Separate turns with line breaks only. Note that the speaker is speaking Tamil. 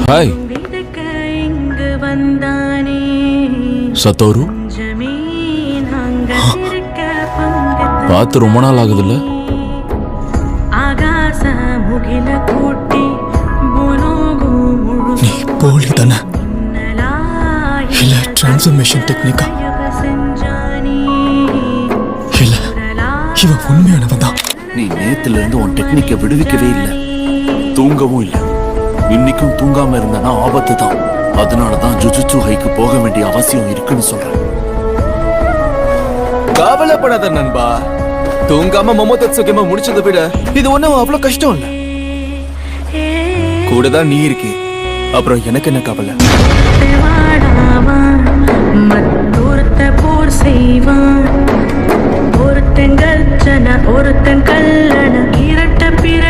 ஹாய் சத்தோரு, பார்த்து ரொம்ப நாள் ஆகுதுல்ல?
நீ போலி தானே இல்ல டிரான்ஸ்ஃபர்மேஷன் டெக்னிக்கா? இல்ல இவன் உண்மையானவன் தான்.
நீ நேத்துல இருந்து உன் டெக்னிக்கை விடுவிக்கவே இல்லை, தூங்கவும் இல்லை. இன்னைக்கும் தூங்காம இருந்தானா ஆபத்து தான். அதனாலதான் ஜுஜுட்சு ஹைக்கு போக வேண்டிய அவசியம் இருக்குன்னு சொல்றேன்.
கவலைப்படாத நண்பா, தூங்காம மொமோதத்சுகமா முடிச்சதை விட இது ஒண்ணும் அவ்வளவு கஷ்டம் இல்ல. கூட தான் நீ இருக்கே, அப்புறம் எனக்கு என்ன கவலை?
ஒருத்தன் கல்ச்சன ஒருத்தன் கல்லண இரட்ட பிற